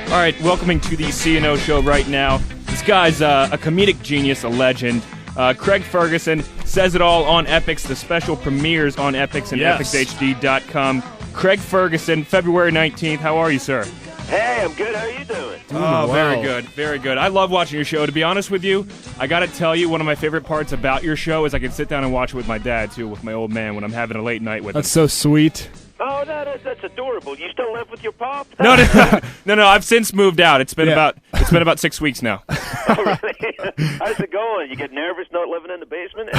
All right, welcoming to the CNO show right now. This guy's a comedic genius, a legend. Craig Ferguson says it all on Epix. The special premieres on Epix and epixhd.com. Craig Ferguson, February 19th. How are you, sir? Hey, I'm good. How are you doing? Oh, very good, very good. I love watching your show. To be honest with you, I got to tell you, one of my favorite parts about your show is I can sit down and watch it with my dad, too, with my old man when I'm having a late night with him. That's so sweet. Oh, no, that's adorable. You still live with your pop? No. I've since moved out. It's been about 6 weeks now. Oh, really? How's it going? You get nervous not living in the basement?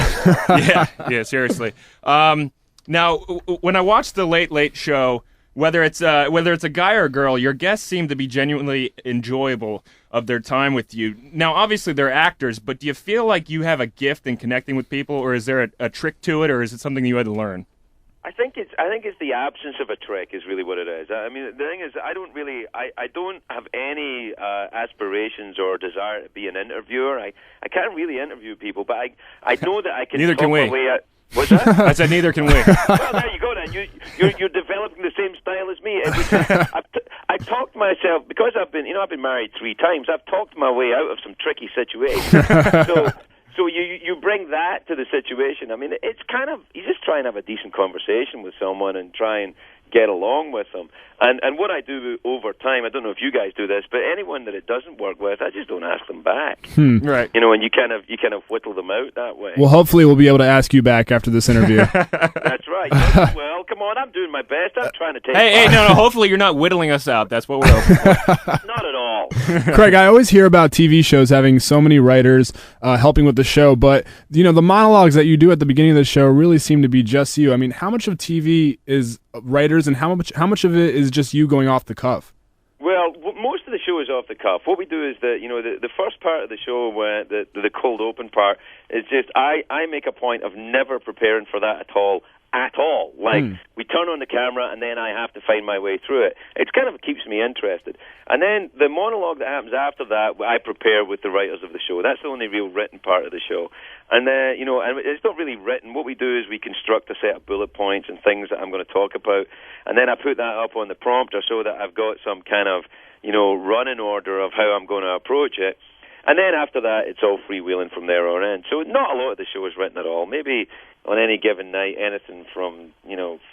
Yeah, seriously. Now, when I watch the Late Show, whether it's a guy or a girl, your guests seem to be genuinely enjoyable of their time with you. Now, obviously, they're actors, but do you feel like you have a gift in connecting with people, or is there a trick to it, or is it something you had to learn? I think it's the absence of a trick is really what it is. I mean, the thing is, I don't have any aspirations or desire to be an interviewer. I can't really interview people, but I know that I can. Neither can we. My way out. What's that? I said neither can we. Well, there you go then. You're developing the same style as me. I talked myself, because I've been married 3 times. I've talked my way out of some tricky situations. So you bring that to the situation. I mean, it's kind of, you just try and have a decent conversation with someone and try and get along with them. And what I do over time, I don't know if you guys do this, but anyone that it doesn't work with, I just don't ask them back. Right. You know, and you kind of whittle them out that way. Well, hopefully we'll be able to ask you back after this interview. That's right. Well, come on, I'm doing my best. I'm trying to take Hey, no, hopefully you're not whittling us out. That's what we're hoping for. Not at all. Craig, I always hear about TV shows having so many writers helping with the show, but the monologues that you do at the beginning of the show really seem to be just you. I mean, how much of TV is writers, and how much of it is just you going off the cuff? Well, most of the show is off the cuff. What we do is that, the first part of the show, where the cold open part, is just I make a point of never preparing for that at all. Like, we turn on the camera and then I have to find my way through it. It kind of keeps me interested. And then the monologue that happens after that, I prepare with the writers of the show. That's the only real written part of the show. And then, and it's not really written. What we do is we construct a set of bullet points and things that I'm going to talk about. And then I put that up on the prompter so that I've got some kind of, running order of how I'm going to approach it. And then after that, it's all freewheeling from there on in. So not a lot of the show is written at all. Maybe on any given night, anything from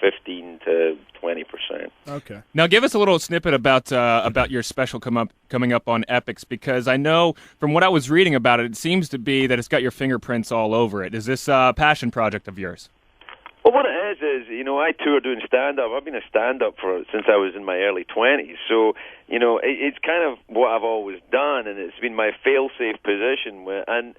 15 to 20%. Okay. Now, give us a little snippet about your special coming up on Epix, because I know from what I was reading about it, it seems to be that it's got your fingerprints all over it. Is this a passion project of yours? Well, what it is I tour doing stand-up. I've been a stand-up since I was in my early 20s. So, it's kind of what I've always done, and it's been my fail-safe position. And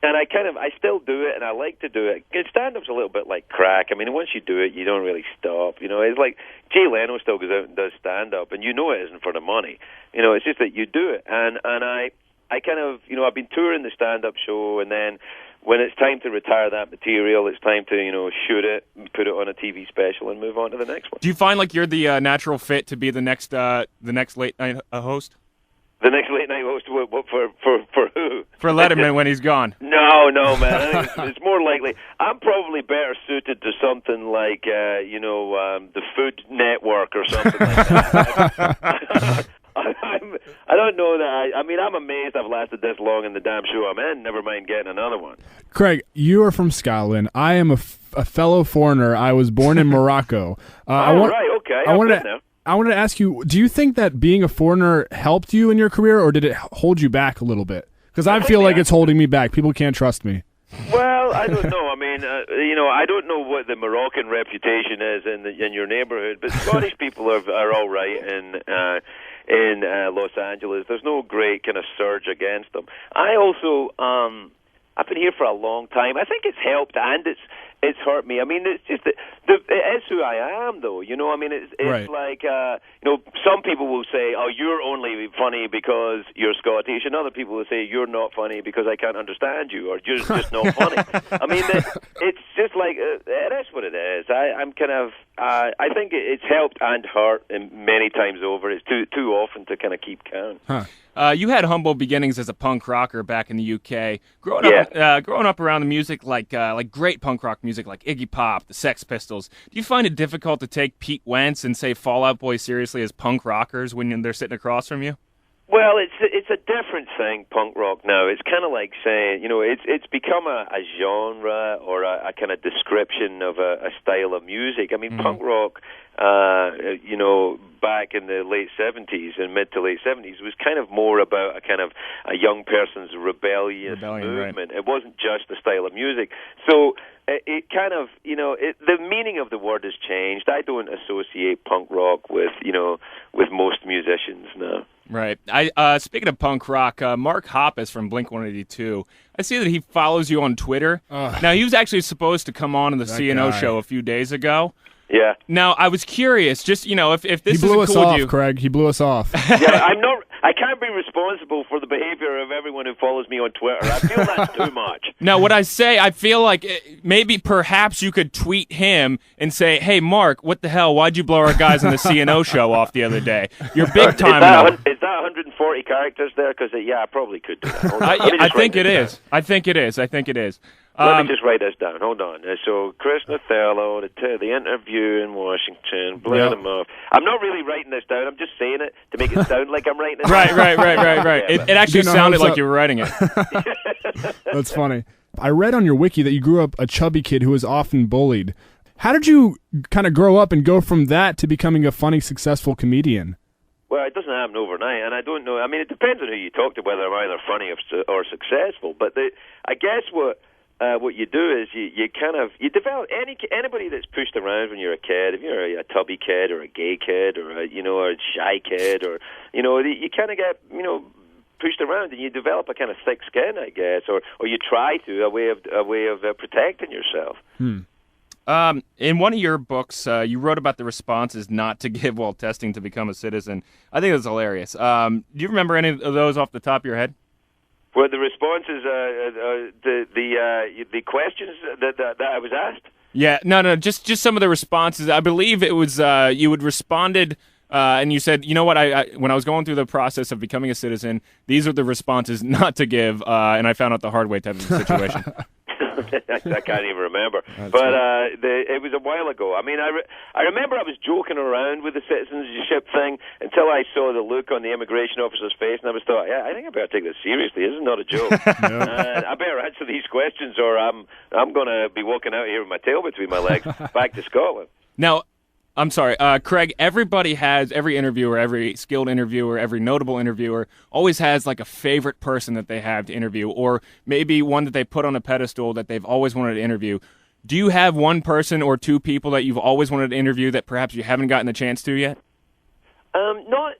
I still do it, and I like to do it. Stand-up's a little bit like crack. I mean, once you do it, you don't really stop. It's like Jay Leno still goes out and does stand-up, and it isn't for the money. It's just that you do it. And I kind of, I've been touring the stand-up show, and then when it's time to retire that material, it's time to, shoot it, put it on a TV special, and move on to the next one. Do you find like you're the natural fit to be the next late night host? The next late night host for who? For Letterman when he's gone. No, man. I think it's more likely. I'm probably better suited to something like, the Food Network or something like that. I don't know that. I'm amazed I've lasted this long in the damn show I'm in, never mind getting another one. Craig, you are from Scotland. I am a fellow foreigner. I was born in Morocco. Right, okay. I wanted to ask you, do you think that being a foreigner helped you in your career, or did it hold you back a little bit? Because I feel like it's holding me back. People can't trust me. Well, I don't know. I mean, I don't know what the Moroccan reputation is in your neighborhood, but Scottish people are all right in Los Angeles. There's no great kind of surge against them. I also, I've been here for a long time. I think it's helped and it's hurt me. I mean, it's just it is who I am, though. I mean, it's right. Like some people will say, "Oh, you're only funny because you're Scottish," and other people will say, "You're not funny because I can't understand you," or "You're just not funny." I mean, it's just like it is what it is. I'm kind of I think it's helped and hurt many times over. It's too often to kind of keep count. Huh. You had humble beginnings as a punk rocker back in the UK. Growing up around the music like great punk rock music like Iggy Pop, the Sex Pistols. Do you find it difficult to take Pete Wentz and say Fall Out Boy seriously as punk rockers when they're sitting across from you? Well, it's a different thing, punk rock now. It's kind of like saying, it's become a genre or a kind of description of a style of music. I mean, punk rock, back in the late 70s and mid to late 70s was kind of more about a young person's rebellion movement. Right. It wasn't just a style of music. So it kind of, the meaning of the word has changed. I don't associate punk rock with most musicians now. Right. Speaking of punk rock, Mark Hoppus from Blink-182, I see that he follows you on Twitter. Now, he was actually supposed to come on in the CNO show a few days ago. Yeah. Now, I was curious, just, if this isn't cool with you. He blew us off, Craig. He blew us off. Yeah, I can't be responsible for the behavior of everyone who follows me on Twitter. I feel that's too much. Now, what I say, I feel like perhaps you could tweet him and say, hey, Mark, what the hell? Why'd you blow our guys on the CNO show off the other day? You're big time now. Is that 140 characters there? Because, I probably could do that. I think it is. I think it is. Let me just write this down. Hold on. So, Chris and Othello, the interview in Washington, blowing them off. I'm not really writing this down. I'm just saying it to make it sound like I'm writing it down. Right. It actually sounded like you were writing it. That's funny. I read on your wiki that you grew up a chubby kid who was often bullied. How did you kind of grow up and go from that to becoming a funny, successful comedian? Well, it doesn't happen overnight, and I don't know. I mean, it depends on who you talk to, whether I'm either funny or successful. But I guess what you do is you develop anybody that's pushed around when you're a kid. If you're a tubby kid or a gay kid or a shy kid or you kind of get pushed around and you develop a kind of thick skin, I guess, or you try to a way of protecting yourself. In one of your books, you wrote about the responses not to give while testing to become a citizen. I think that's hilarious. Do you remember any of those off the top of your head? Well, the responses, the questions that I was asked. Yeah, no, just some of the responses. I believe it was you had responded, and you said, you know what? I when I was going through the process of becoming a citizen, these are the responses not to give, and I found out the hard way type of situation. I can't even remember. It was a while ago. I mean, I remember I was joking around with the citizenship thing until I saw the look on the immigration officer's face, and I was thought, I think I better take this seriously. This is not a joke. I better answer these questions, or I'm going to be walking out here with my tail between my legs back to Scotland. Now, I'm sorry, Craig, every interviewer, every skilled interviewer, every notable interviewer always has like a favorite person that they have to interview, or maybe one that they put on a pedestal that they've always wanted to interview. Do you have one person or two people that you've always wanted to interview that perhaps you haven't gotten the chance to yet?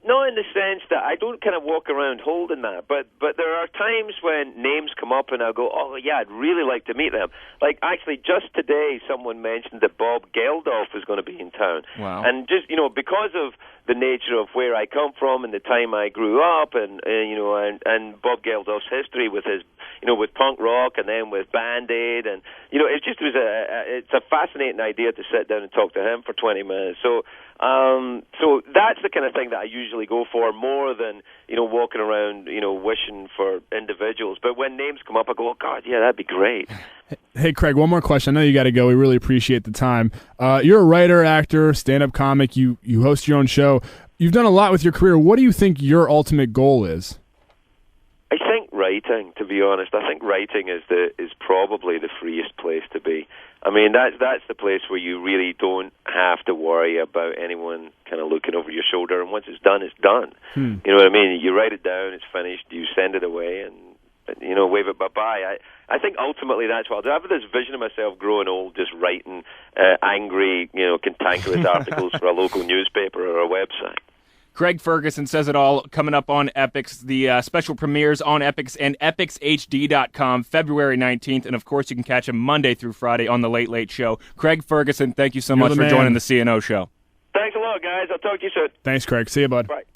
Not in the sense that I don't kind of walk around holding that, but there are times when names come up and I'll go, oh yeah, I'd really like to meet them. Like actually, just today, someone mentioned that Bob Geldof was going to be in town. Wow. And just because of the nature of where I come from and the time I grew up, and Bob Geldof's history with his with punk rock and then with Band Aid, and it just was it's a fascinating idea to sit down and talk to him for 20 minutes. So that's the kind of thing that I usually go for more than walking around wishing for individuals. But when names come up, I go, oh God, yeah, that'd be great. Hey Craig, one more question. I know you got to go. We really appreciate the time. You're a writer, actor, stand-up comic. You host your own show. You've done a lot with your career. What do you think your ultimate goal is? I think writing, to be honest. I think writing is probably the freest place to be. I mean, that's the place where you really don't have to worry about anyone kind of looking over your shoulder. And once it's done, it's done. You know what I mean? You write it down, it's finished, you send it away, and wave it bye-bye. I think ultimately that's what I'll do. I have this vision of myself growing old, just writing angry, cantankerous articles for a local newspaper or a website. Craig Ferguson says it all, coming up on Epix. The special premieres on Epix and EpixHD.com, February 19th. And, of course, you can catch him Monday through Friday on The Late Late Show. Craig Ferguson, thank you so much for joining the CNO Show. Thanks a lot, guys. I'll talk to you soon. Thanks, Craig. See you, bud. Bye.